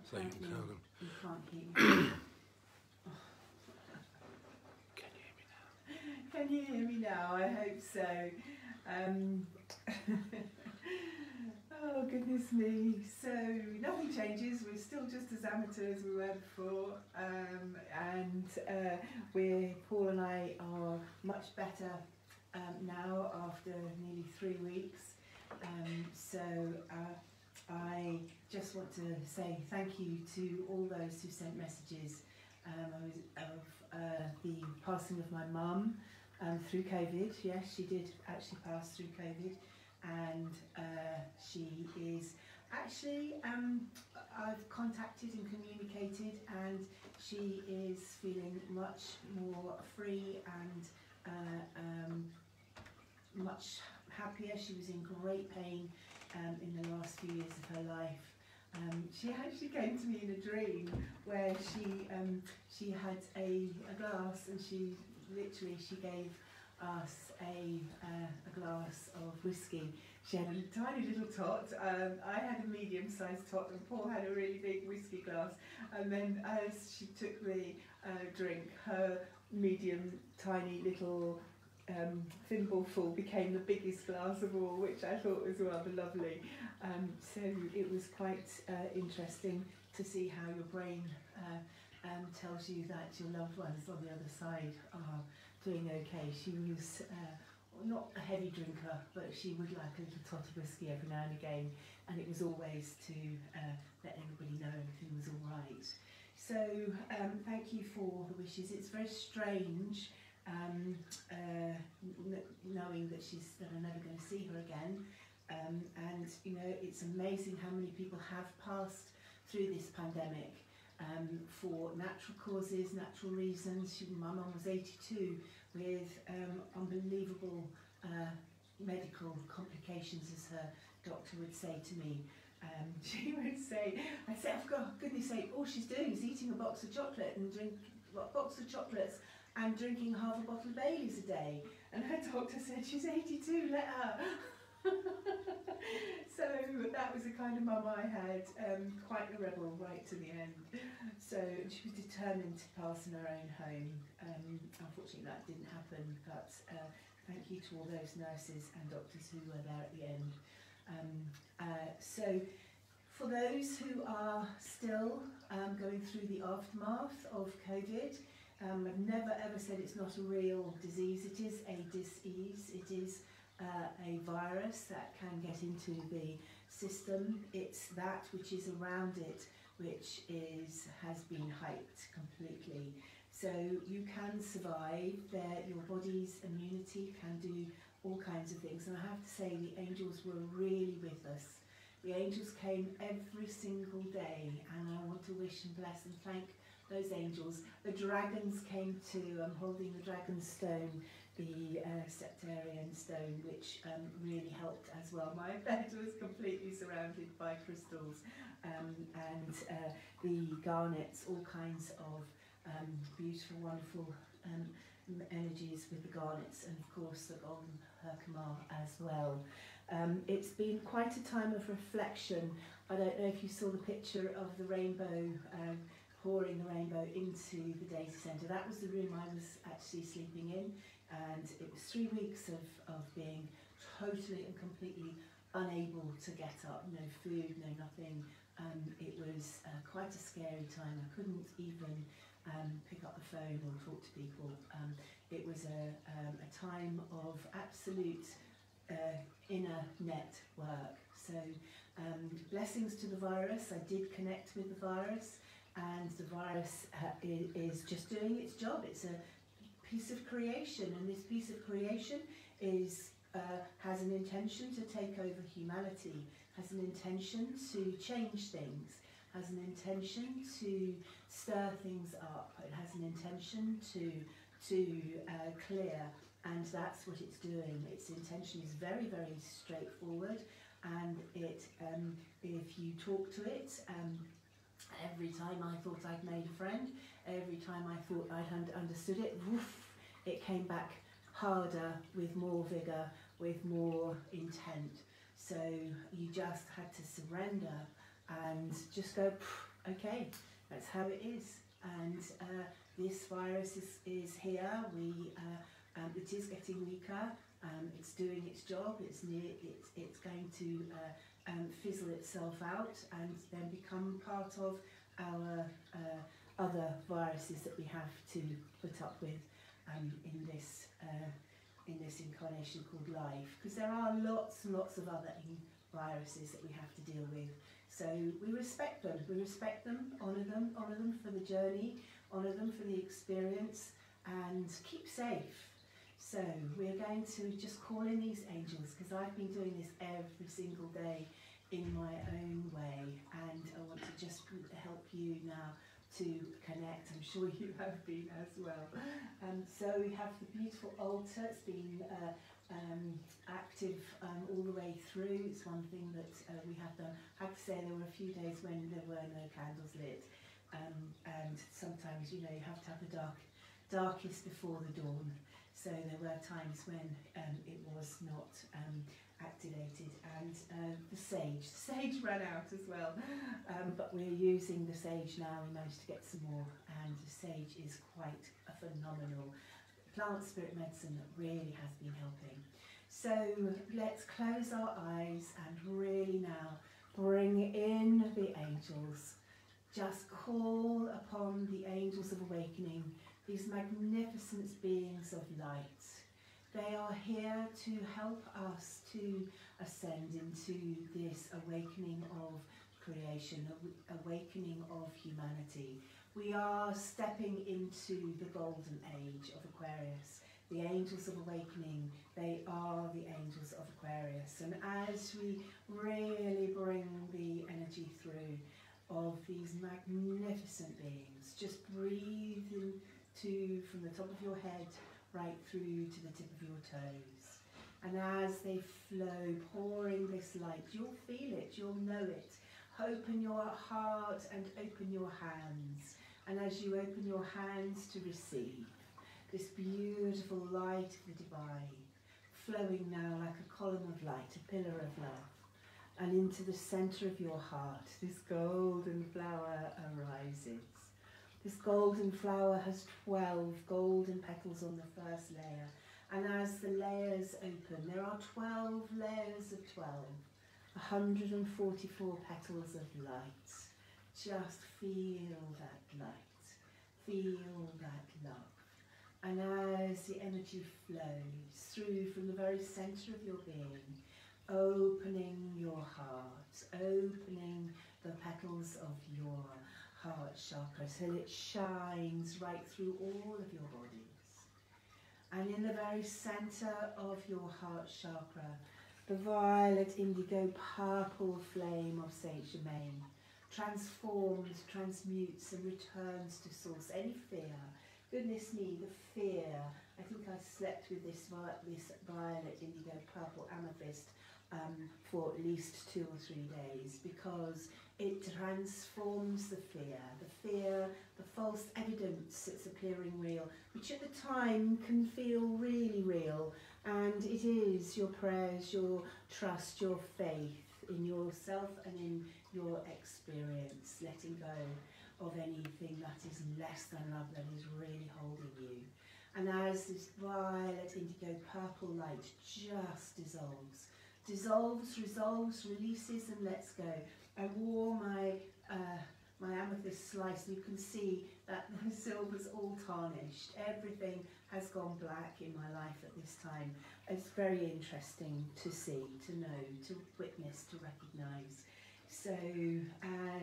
So you can tell them. You can't hear me. Can you hear me now? Can you hear me now? I hope so. Oh goodness me. So nothing changes. We're still just as amateur as we were before, and Paul and I are much better now after nearly 3 weeks. I just want to say thank you to all those who sent messages of the passing of my mum through COVID. Yes, she did actually pass through COVID, and she is actually, I've contacted and communicated, and she is feeling much more free and much happier. She was in great pain in the last few years of her life. She actually came to me in a dream where she had a glass, and she gave us a glass of whiskey. She had a tiny little tot. I had a medium-sized tot, and Paul had a really big whiskey glass. And then as she took the drink, her medium, tiny little thimbleful became the biggest glass of all, which I thought was rather lovely. So it was quite interesting to see how your brain tells you that your loved ones on the other side are doing okay. She was not a heavy drinker, but she would like a little tot of whiskey every now and again, and it was always to let everybody know everything was all right. So thank you for the wishes. It's very strange knowing that I'm never going to see her again, and you know, it's amazing how many people have passed through this pandemic for natural causes, natural reasons. My mum was 82 with unbelievable medical complications, as her doctor would say to me. She would say, I said, oh, for goodness sake, all she's doing is eating a box of chocolate and chocolates and drinking half a bottle of Baileys a day. And her doctor said, she's 82, let her. So that was the kind of mum I had, quite a rebel right to the end. So she was determined to pass in her own home. Unfortunately that didn't happen, but thank you to all those nurses and doctors who were there at the end. So for those who are still going through the aftermath of COVID, I've never ever said it's not a real disease. It is a dis-ease. It is a virus that can get into the system. It's that which is around it which has been hyped completely. So you can survive. Your body's immunity can do all kinds of things. And I have to say, the angels were really with us. The angels came every single day, and I want to wish and bless and thank those angels. The dragons came too. I'm holding the dragon stone, the septarian stone, which really helped as well. My bed was completely surrounded by crystals, and the garnets, all kinds of beautiful, wonderful energies with the garnets, and of course the golden Herkimer as well. It's been quite a time of reflection. I don't know if you saw the picture of the rainbow, pouring the rainbow into the data centre. That was the room I was actually sleeping in, and it was 3 weeks of being totally and completely unable to get up, no food, no nothing. It was quite a scary time. I couldn't even pick up the phone or talk to people. It was a time of absolute inner network. So blessings to the virus. I did connect with the virus, and the virus is just doing its job. It's a piece of creation, and this piece of creation has an intention to take over humanity, has an intention to change things, has an intention to stir things up, it has an intention to clear, and that's what it's doing. Its intention is very, very straightforward, and if you talk to it, every time I thought I'd made a friend, every time I thought I'd understood it, woof, it came back harder, with more vigour, with more intent. So you just had to surrender and just go okay, that's how it is. And this virus is here. It is getting weaker. It's doing its job. It's going to fizzle itself out and then become part of our other viruses that we have to put up with in this incarnation called life. Because there are lots and lots of other viruses that we have to deal with. So we respect them. We respect them, honour them for the journey, honour them for the experience, and keep safe. So we're going to just call in these angels, because I've been doing this every single day in my own way, and I want to just help you now to connect. I'm sure you have been as well. So we have the beautiful altar. It's been active all the way through. It's one thing that we have done. I have to say there were a few days when there were no candles lit, and sometimes, you know, you have to have the darkest before the dawn. So there were times when it was not activated, and the sage ran out as well, but we're using the sage now. We managed to get some more, and the sage is quite a phenomenal plant spirit medicine that really has been helping. So let's close our eyes and really now bring in the angels. Just call upon the angels of awakening, these magnificent beings of light. They are here to help us to ascend into this awakening of creation, awakening of humanity. We are stepping into the golden age of Aquarius. The angels of awakening, they are the angels of Aquarius. And as we really bring the energy through of these magnificent beings, just breathe into from the top of your head right through to the tip of your toes. And as they flow, pouring this light, you'll feel it, you'll know it. Open your heart and open your hands. And as you open your hands to receive this beautiful light of the divine, flowing now like a column of light, a pillar of love, and into the centre of your heart, this golden flower arises. This golden flower has 12 golden petals on the first layer, and as the layers open, there are 12 layers of 12, 144 petals of light. Just feel that light, feel that love. And as the energy flows through from the very centre of your being, opening your heart, opening the petals of your heart chakra till it shines right through all of your bodies. And in the very centre of your heart chakra, the violet, indigo, purple flame of Saint Germain transforms, transmutes and returns to source. Any fear, goodness me, the fear. I think I slept with this violet, indigo, purple amethyst for at least 2 or 3 days, because it transforms the fear, the false evidence that's appearing real, which at the time can feel really real, and it is your prayers, your trust, your faith in yourself and in your experience, letting go of anything that is less than love, that is really holding you. And as this violet, indigo, purple light just dissolves, resolves, releases and lets go, I wore my amethyst slice, and you can see that the silver's all tarnished. Everything has gone black in my life at this time. It's very interesting to see, to know, to witness, to recognise. So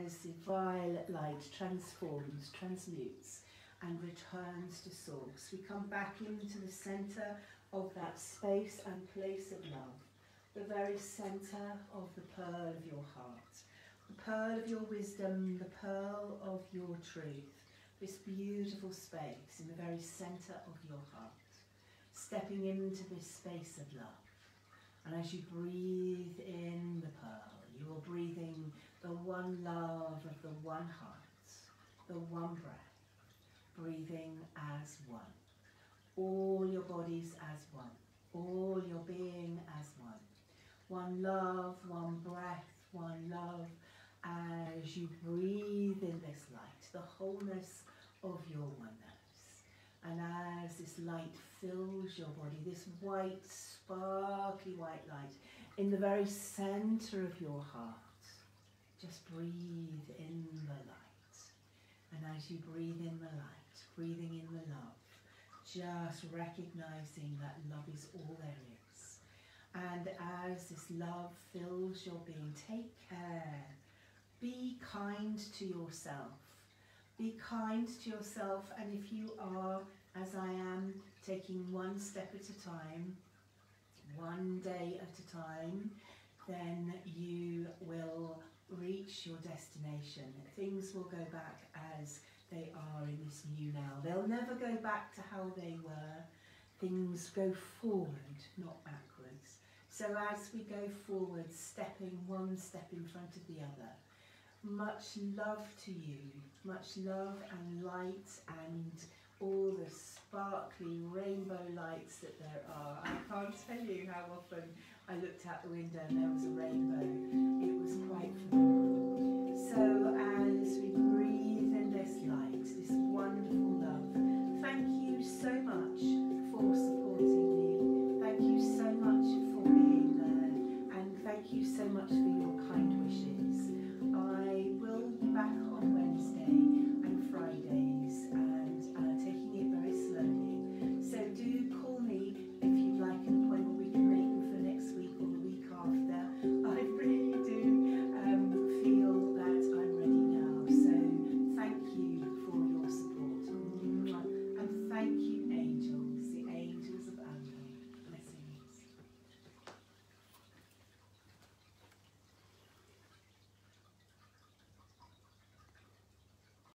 as the violet light transforms, transmutes and returns to source, we come back into the centre of that space and place of love, the very centre of the pearl of your heart, the pearl of your wisdom, the pearl of your truth, this beautiful space in the very centre of your heart, stepping into this space of love. And as you breathe in the pearl, you are breathing the one love of the one heart, the one breath, breathing as one. All your bodies as one, all your being as one. One love, one breath, one love, as you breathe in this light, the wholeness of your oneness. And as this light fills your body, this white, sparkly white light, in the very centre of your heart, just breathe in the light. And as you breathe in the light, breathing in the love, just recognising that love is all there is. And as this love fills your being, take care. Be kind to yourself. Be kind to yourself, and if you are, as I am, taking one step at a time, one day at a time, then you will reach your destination. Things will go back as they are in this new now. They'll never go back to how they were. Things go forward, not backwards. So as we go forward, stepping one step in front of the other, much love to you, much love and light and all the sparkly rainbow lights that there are. I can't tell you how often I looked out the window and there was a rainbow. It was quite familiar.